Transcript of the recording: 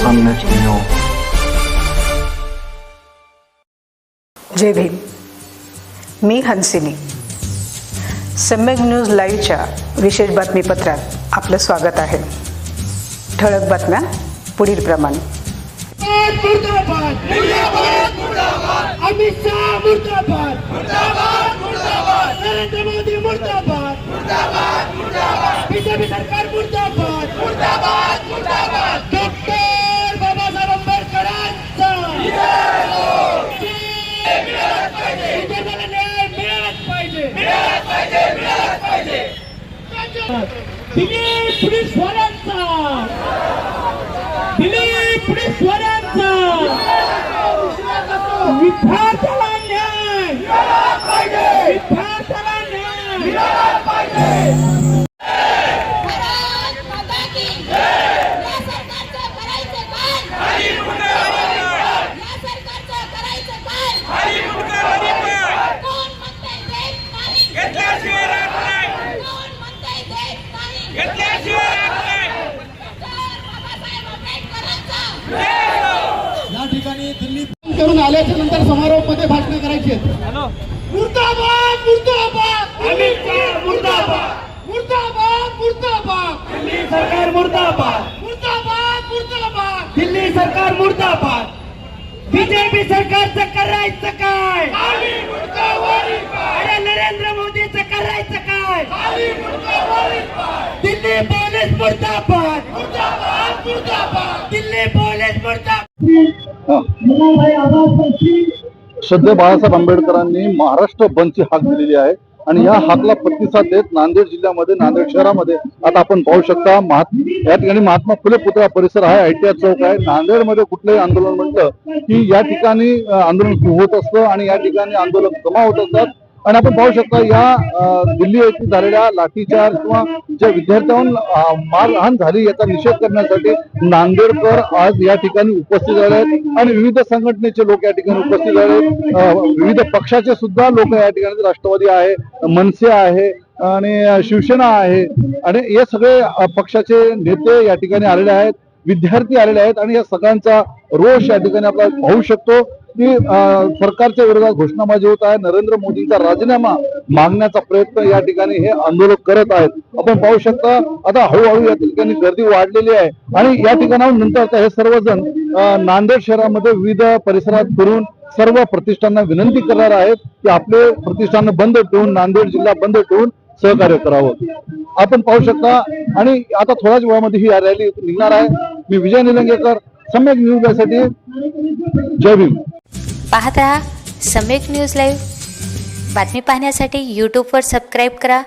सम्यक न्यूज. जय भीम. मी हंसिनी. सम्यक न्यूज लाईव्हच्या विशेष बातमीपत्रात आपलं स्वागत आहे. ठळक बातम्या पुढील प्रमाणे. अमित शाह मुर्दाबाद, नरेंद्र मोदी मुर्दाबाद, बीजेपी सरकार मुर्दाबाद, डॉक्टर बाबासाहेब आंबेडकरांचा विदर्भाला न्याय मिळालाच पाहिजे. दिलीप पुलिसवाल्यांचा विद्यार्थ्याला न्याय या ठिकाणी दिल्ली करून आल्याच्या नंतर समारोहामध्ये भाषण करायची. मुर्दाबाद मुर्दाबाद अमित शाह मुर्दाबाद, मुर्दाबाद दिल्ली सरकार मुर्दाबाद, दिल्ली सरकार मुर्दाबाद. बीजेपी सरकारचं करायचं काय? अरे नरेंद्र मोदीचं करायचं काय? दिल्ली पोलीस मुर्दाबाद, दिल्ली पोलीस मुर्दाबाद. सध्या बाळासाहेब आंबेडकरांनी महाराष्ट्र बंदची हाक दिलेली आहे आणि या हाकला प्रतिसाद देत नांदेड जिल्ह्यामध्ये, नांदेड शहरामध्ये आता आपण पाहू शकता या ठिकाणी महात्मा फुले पुतळा परिसर आहे, ITI चौक आहे. नांदेडमध्ये कुठलंही आंदोलन म्हटलं की या ठिकाणी आंदोलन सुरू होत असतं आणि या ठिकाणी आंदोलन जमा होत असतात. आणि आपण पाहू शकता या दिल्ली येथे झालेल्या लाठीचार्ज किंवा ज्या विद्यार्थ्यांवर मारहाण झाली याचा निषेध करण्यासाठी नांदेडकर आज या ठिकाणी उपस्थित झाले आहेत आणि विविध संघटनेचे लोक या ठिकाणी उपस्थित झाले. विविध पक्षाचे सुद्धा लोक या ठिकाणी, राष्ट्रवादी आहे, मनसे आहे आणि शिवसेना आहे आणि हे सगळे पक्षाचे नेते या ठिकाणी आलेले आहेत, विद्यार्थी आलेले आहेत आणि या सगळ्यांचा रोष या ठिकाणी आपण पाहू शकतो की सरकारच्या विरोधात घोषणाबाजी होत आहे. नरेंद्र मोदींचा राजीनामा मागण्याचा प्रयत्न या ठिकाणी हे आंदोलक करत आहेत. आपण पाहू शकता आता हळूहळू या ठिकाणी गर्दी वाढलेली आहे आणि या ठिकाणाहून नंतर हे सर्वजण नांदेड शहरामध्ये विविध परिसरात फिरून सर्व प्रतिष्ठानांना विनंती करणार आहेत की आपले प्रतिष्ठान बंद ठेवून, नांदेड जिल्हा बंद ठेवून सहकार्य करावं. आपण पाहू शकता आणि आता थोड्याच वेळामध्ये ही रॅली निघणार आहे. मी विजय निलंगेकर, सम्यक न्यूज साठी. जय भीम. पाहत रहा सम्यक न्यूज लाईव्ह. बातमी पाहण्यासाठी यूट्यूबवर सबस्क्राईब करा.